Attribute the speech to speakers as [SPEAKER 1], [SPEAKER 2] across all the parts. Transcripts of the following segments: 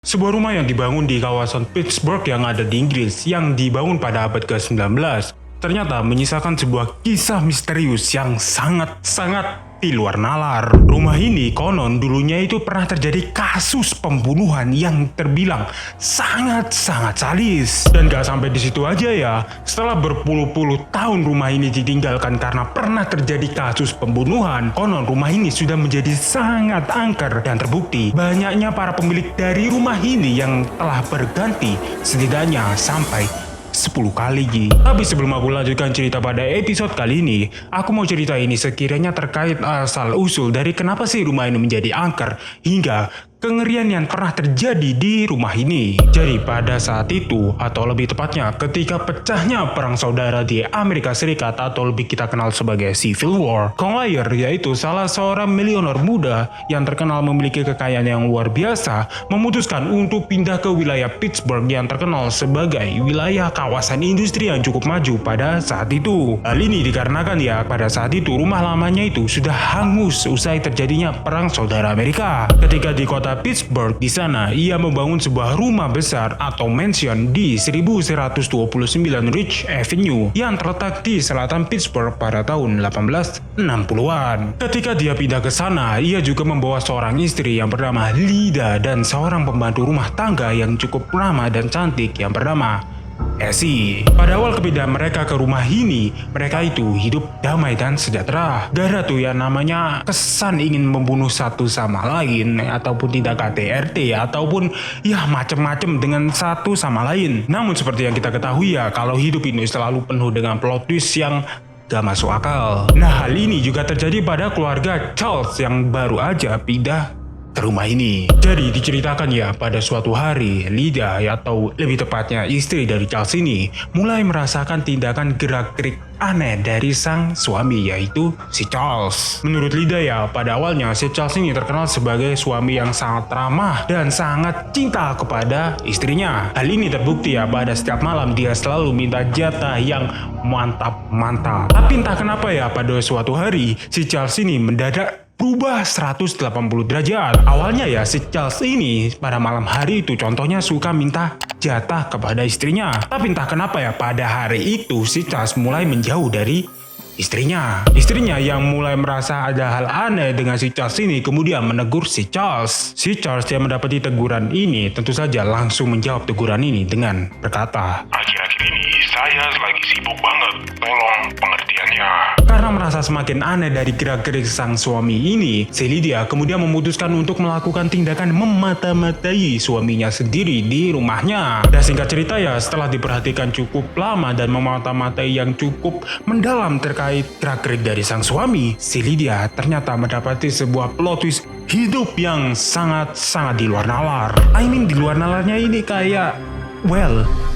[SPEAKER 1] Sebuah rumah yang dibangun di kawasan Pittsburgh yang ada di Inggris yang dibangun pada abad ke-19 ternyata menyisakan sebuah kisah misterius yang sangat-sangat di luar nalar. Rumah ini konon dulunya itu pernah terjadi kasus pembunuhan yang terbilang sangat-sangat sadis. Dan gak sampai di situ aja ya, setelah berpuluh-puluh tahun rumah ini ditinggalkan karena pernah terjadi kasus pembunuhan, konon rumah ini sudah menjadi sangat angker dan terbukti banyaknya para pemilik dari rumah ini yang telah berganti setidaknya sampai 10 kali. Tapi sebelum aku lanjutkan cerita pada episode kali ini, aku mau cerita ini sekiranya terkait asal usul dari kenapa sih rumah ini menjadi angker hingga kengerian yang pernah terjadi di rumah ini. Jadi pada saat itu, atau lebih tepatnya ketika pecahnya perang saudara di Amerika Serikat atau lebih kita kenal sebagai Civil War, Collier yaitu salah seorang miliuner muda yang terkenal memiliki kekayaan yang luar biasa memutuskan untuk pindah ke wilayah Pittsburgh yang terkenal sebagai wilayah kawasan industri yang cukup maju pada saat itu. Hal ini dikarenakan ya pada saat itu rumah lamanya itu sudah hangus usai terjadinya perang saudara Amerika. Ketika di kota Pittsburgh, di sana ia membangun sebuah rumah besar atau mansion di 1129 Ridge Avenue yang terletak di selatan Pittsburgh pada tahun 1860-an. Ketika dia pindah ke sana, ia juga membawa seorang istri yang bernama Lida dan seorang pembantu rumah tangga yang cukup ramah dan cantik yang bernama Essie. Pada awal kepindahan mereka ke rumah ini, mereka itu hidup damai dan sejahtera. Gak ada tuh yang namanya kesan ingin membunuh satu sama lain, ataupun tidak KDRT, ataupun ya macem-macem dengan satu sama lain. Namun seperti yang kita ketahui ya, kalau hidup ini selalu penuh dengan plot twist yang gak masuk akal. Nah hal ini juga terjadi pada keluarga Charles yang baru aja pindah ke rumah ini. Jadi diceritakan ya pada suatu hari Lida atau lebih tepatnya istri dari Charles ini mulai merasakan tindakan gerak-gerik aneh dari sang suami yaitu si Charles. Menurut Lida ya pada awalnya si Charles ini terkenal sebagai suami yang sangat ramah dan sangat cinta kepada istrinya. Hal ini terbukti ya pada setiap malam dia selalu minta jatah yang mantap-mantap. Tapi entah kenapa ya pada suatu hari si Charles ini mendadak berubah 180 derajat. Awalnya ya si Charles ini pada malam hari itu contohnya suka minta jatah kepada istrinya. Tapi entah kenapa ya pada hari itu si Charles mulai menjauh dari istrinya. Istrinya yang mulai merasa ada hal aneh dengan si Charles ini kemudian menegur si Charles. Si Charles yang mendapati teguran ini tentu saja langsung menjawab teguran ini dengan berkata,
[SPEAKER 2] "Akhir-akhir ini saya lagi sibuk banget, tolong pengertiannya."
[SPEAKER 1] Karena merasa semakin aneh dari gerak-gerik sang suami ini, si Lydia kemudian memutuskan untuk melakukan tindakan memata-matai suaminya sendiri di rumahnya. Dan singkat cerita ya, setelah diperhatikan cukup lama dan memata-matai yang cukup mendalam terkait gerak-gerik dari sang suami, si Lydia ternyata mendapati sebuah plot twist hidup yang sangat-sangat di luar nalar. Di luar nalarnya ini kayak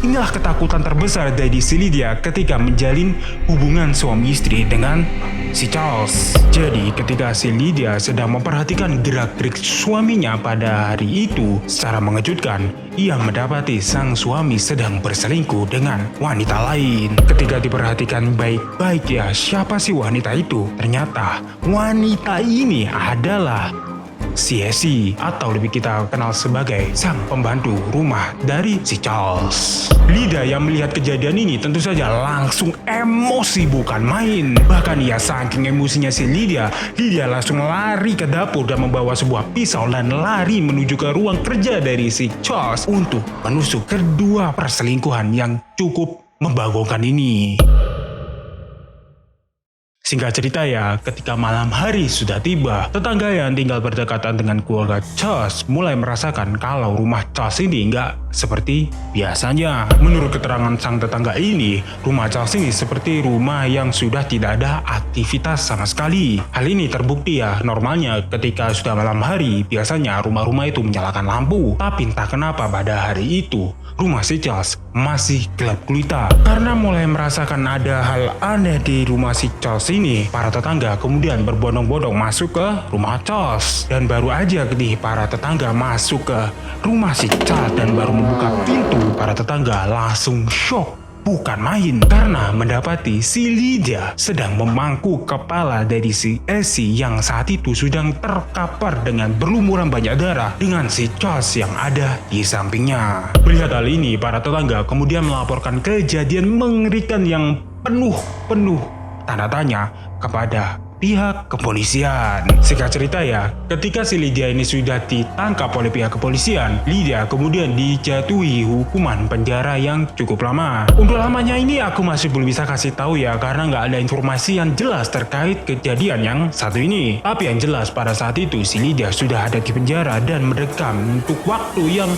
[SPEAKER 1] inilah ketakutan terbesar dari si Lydia ketika menjalin hubungan suami istri dengan si Charles. Jadi ketika si Lydia sedang memperhatikan gerak-gerik suaminya pada hari itu, secara mengejutkan, ia mendapati sang suami sedang berselingkuh dengan wanita lain. Ketika diperhatikan baik-baik ya, siapa sih wanita itu? Ternyata wanita ini adalah si Essie atau lebih kita kenal sebagai sang pembantu rumah dari si Charles. Lida yang melihat kejadian ini tentu saja langsung emosi bukan main. Bahkan ia saking emosinya si Lydia langsung lari ke dapur dan membawa sebuah pisau dan lari menuju ke ruang kerja dari si Charles untuk menusuk kedua perselingkuhan yang cukup membagongkan ini. Singkat cerita ya, ketika malam hari sudah tiba, tetangga yang tinggal berdekatan dengan keluarga Charles mulai merasakan kalau rumah Charles ini nggak seperti biasanya. Menurut keterangan sang tetangga ini, rumah Charles ini seperti rumah yang sudah tidak ada aktivitas sama sekali. Hal ini terbukti ya, normalnya ketika sudah malam hari, biasanya rumah-rumah itu menyalakan lampu. Tapi entah kenapa pada hari itu, rumah si Charles masih gelap gulita. Karena mulai merasakan ada hal aneh di rumah si Charles ini, para tetangga kemudian berbondong-bondong masuk ke rumah Charles. Dan baru aja nih para tetangga masuk ke rumah si Charles dan baru membuka pintu, para tetangga langsung shock bukan main, karena mendapati si Lydia sedang memangku kepala dari si Essie yang saat itu sedang terkapar dengan berlumuran banyak darah dengan si Charles yang ada di sampingnya. Melihat hal ini, para tetangga kemudian melaporkan kejadian mengerikan yang penuh tanda tanya kepada pihak kepolisian. Singkat cerita ya, ketika si Lydia ini sudah ditangkap oleh pihak kepolisian, Lydia kemudian dijatuhi hukuman penjara yang cukup lama. Untuk lamanya ini aku masih belum bisa kasih tahu ya, karena nggak ada informasi yang jelas terkait kejadian yang satu ini. Tapi yang jelas pada saat itu si Lydia sudah ada di penjara dan mendekam untuk waktu yang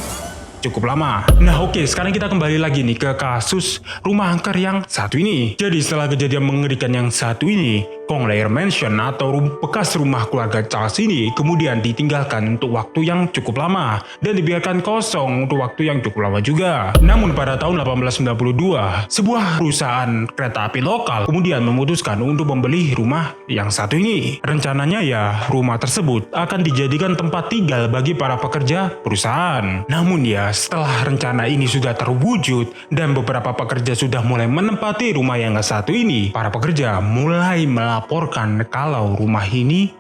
[SPEAKER 1] cukup lama. Nah oke, sekarang kita kembali lagi nih ke kasus rumah angker yang satu ini. Jadi setelah kejadian mengerikan yang satu ini, Conglair Mansion atau bekas rumah keluarga Charles ini kemudian ditinggalkan untuk waktu yang cukup lama dan dibiarkan kosong untuk waktu yang cukup lama juga. Namun pada tahun 1892, sebuah perusahaan kereta api lokal kemudian memutuskan untuk membeli rumah yang satu ini. Rencananya ya, rumah tersebut akan dijadikan tempat tinggal bagi para pekerja perusahaan. Namun ya, setelah rencana ini sudah terwujud dan beberapa pekerja sudah mulai menempati rumah yang satu ini, para pekerja mulai melaporkan kalau rumah ini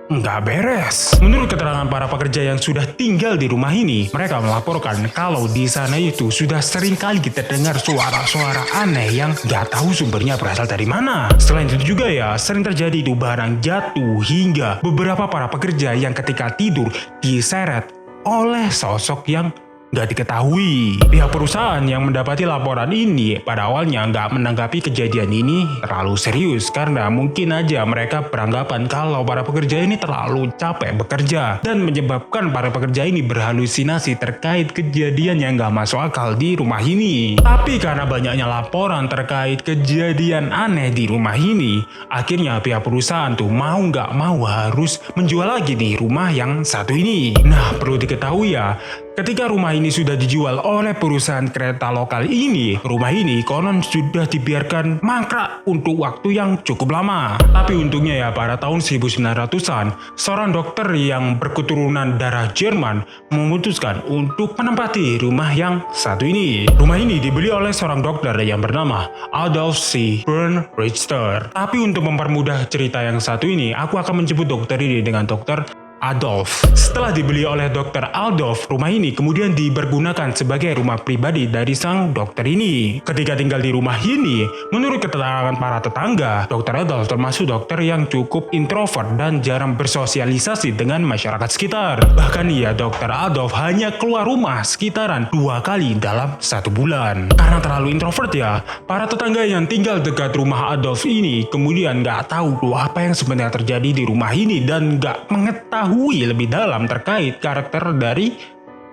[SPEAKER 1] nggak beres. Menurut keterangan para pekerja yang sudah tinggal di rumah ini, mereka melaporkan kalau di sana itu sudah sering kali kita dengar suara-suara aneh yang nggak tahu sumbernya berasal dari mana. Selain itu juga ya, sering terjadi itu barang jatuh hingga beberapa para pekerja yang ketika tidur diseret oleh sosok yang nggak diketahui. Pihak perusahaan yang mendapati laporan ini pada awalnya nggak menanggapi kejadian ini terlalu serius karena mungkin aja mereka beranggapan kalau para pekerja ini terlalu capek bekerja dan menyebabkan para pekerja ini berhalusinasi terkait kejadian yang nggak masuk akal di rumah ini. Tapi karena banyaknya laporan terkait kejadian aneh di rumah ini, akhirnya pihak perusahaan tuh mau nggak mau harus menjual lagi nih rumah yang satu ini. Nah perlu diketahui ya, ketika rumah ini sudah dijual oleh perusahaan kereta lokal ini, rumah ini konon sudah dibiarkan mangkrak untuk waktu yang cukup lama. Tapi untungnya ya, pada tahun 1900-an, seorang dokter yang berketurunan darah Jerman memutuskan untuk menempati rumah yang satu ini. Rumah ini dibeli oleh seorang dokter yang bernama Adolf C. Bernrichter. Tapi untuk mempermudah cerita yang satu ini, aku akan menyebut dokter ini dengan dokter Adolf. Setelah dibeli oleh Dr. Adolf, rumah ini kemudian dipergunakan sebagai rumah pribadi dari sang dokter ini. Ketika tinggal di rumah ini, menurut keterangan para tetangga, Dr. Adolf termasuk dokter yang cukup introvert dan jarang bersosialisasi dengan masyarakat sekitar. Bahkan ia, Dr. Adolf hanya keluar rumah sekitaran 2 kali dalam 1 bulan. Karena terlalu introvert ya, para tetangga yang tinggal dekat rumah Adolf ini kemudian nggak tahu apa yang sebenarnya terjadi di rumah ini dan nggak mengetahui lebih dalam terkait karakter dari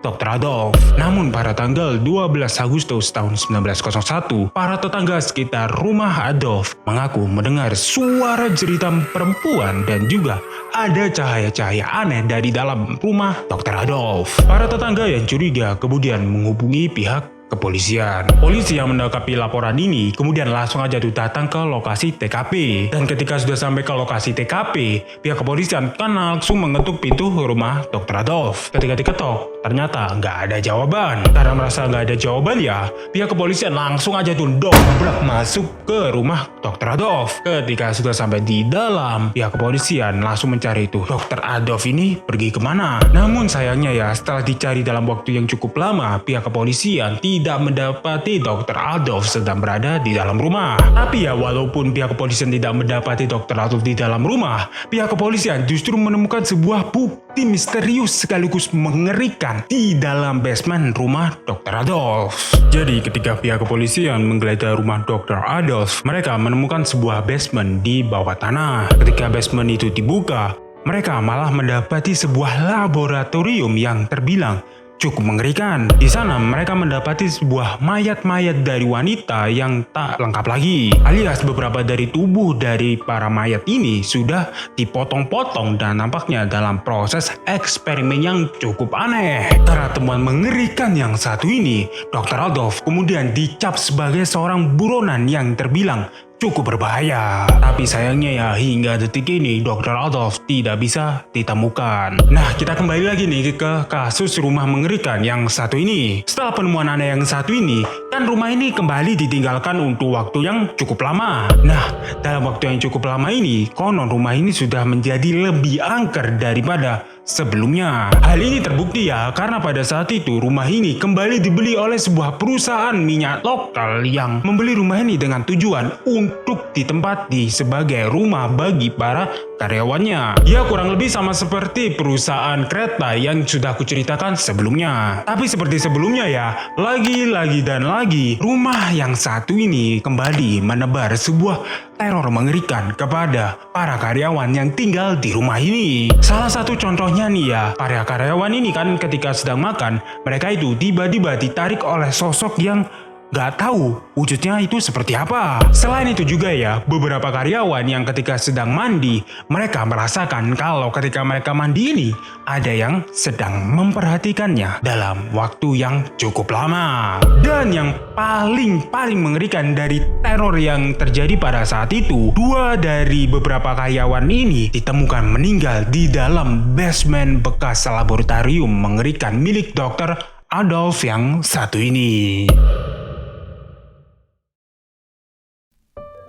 [SPEAKER 1] Dr. Adolf. Namun pada tanggal 12 Agustus tahun 1901, para tetangga sekitar rumah Adolf mengaku mendengar suara jeritan perempuan dan juga ada cahaya-cahaya aneh dari dalam rumah Dr. Adolf. Para tetangga yang curiga kemudian menghubungi pihak kepolisian. Polisi yang mendapati laporan ini kemudian langsung aja tuh datang ke lokasi TKP. Dan ketika sudah sampai ke lokasi TKP, pihak kepolisian kan langsung mengetuk pintu rumah Dr. Adolf. Ketika diketok, ternyata nggak ada jawaban. Karena merasa nggak ada jawaban ya, pihak kepolisian langsung aja tuh dobrak masuk ke rumah Dr. Adolf. Ketika sudah sampai di dalam, pihak kepolisian langsung mencari itu Dr. Adolf ini pergi kemana. Namun sayangnya ya, setelah dicari dalam waktu yang cukup lama, pihak kepolisian tidak mendapati Dr. Adolf sedang berada di dalam rumah. Tapi ya, walaupun pihak kepolisian tidak mendapati Dr. Adolf di dalam rumah, pihak kepolisian justru menemukan sebuah bukti misterius sekaligus mengerikan di dalam basement rumah Dr. Adolf. Jadi ketika pihak kepolisian menggeledah rumah Dr. Adolf, mereka menemukan sebuah basement di bawah tanah. Ketika basement itu dibuka, mereka malah mendapati sebuah laboratorium yang terbilang cukup mengerikan. Di sana mereka mendapati sebuah mayat-mayat dari wanita yang tak lengkap lagi. Alias beberapa dari tubuh dari para mayat ini sudah dipotong-potong dan nampaknya dalam proses eksperimen yang cukup aneh. Karena temuan mengerikan yang satu ini, Dr. Adolf kemudian dicap sebagai seorang buronan yang terbilang cukup berbahaya. Tapi sayangnya ya, hingga detik ini Dr. Adolf tidak bisa ditemukan. Nah, kita kembali lagi nih ke kasus rumah mengerikan yang satu ini. Setelah penemuan aneh yang satu ini, kan rumah ini kembali ditinggalkan untuk waktu yang cukup lama. Nah, dalam waktu yang cukup lama ini, konon rumah ini sudah menjadi lebih angker daripada sebelumnya. Hal ini terbukti ya, karena pada saat itu rumah ini kembali dibeli oleh sebuah perusahaan minyak lokal yang membeli rumah ini dengan tujuan untuk ditempati sebagai rumah bagi para karyawannya. Ya, kurang lebih sama seperti perusahaan kereta yang sudah aku ceritakan sebelumnya. Tapi seperti sebelumnya ya, lagi dan lagi rumah yang satu ini kembali menebar sebuah teror mengerikan kepada para karyawan yang tinggal di rumah ini. Salah satu contohnya nih ya, para karyawan ini kan ketika sedang makan, mereka itu tiba-tiba ditarik oleh sosok yang gak tahu wujudnya itu seperti apa. Selain itu juga ya, beberapa karyawan yang ketika sedang mandi, mereka merasakan kalau ketika mereka mandi ini ada yang sedang memperhatikannya dalam waktu yang cukup lama. Dan yang paling mengerikan dari teror yang terjadi pada saat itu, 2 dari beberapa karyawan ini ditemukan meninggal di dalam basement bekas laboratorium mengerikan milik Dr. Adolf yang satu ini.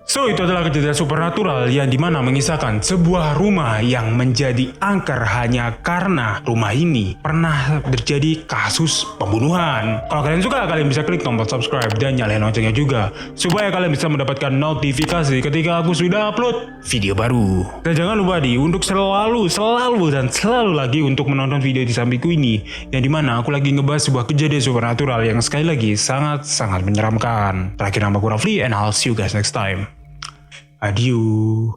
[SPEAKER 1] So, itu adalah kejadian supernatural yang dimana mengisahkan sebuah rumah yang menjadi angker hanya karena rumah ini pernah terjadi kasus pembunuhan. Kalau kalian suka, kalian bisa klik tombol subscribe dan nyalain loncengnya juga, supaya kalian bisa mendapatkan notifikasi ketika aku sudah upload video baru. Dan jangan lupa untuk selalu lagi untuk menonton video di sampingku ini, yang dimana aku lagi ngebahas sebuah kejadian supernatural yang sekali lagi sangat menyeramkan. Terakhir, nama aku Rafli, and I'll see you guys next time. Adieu.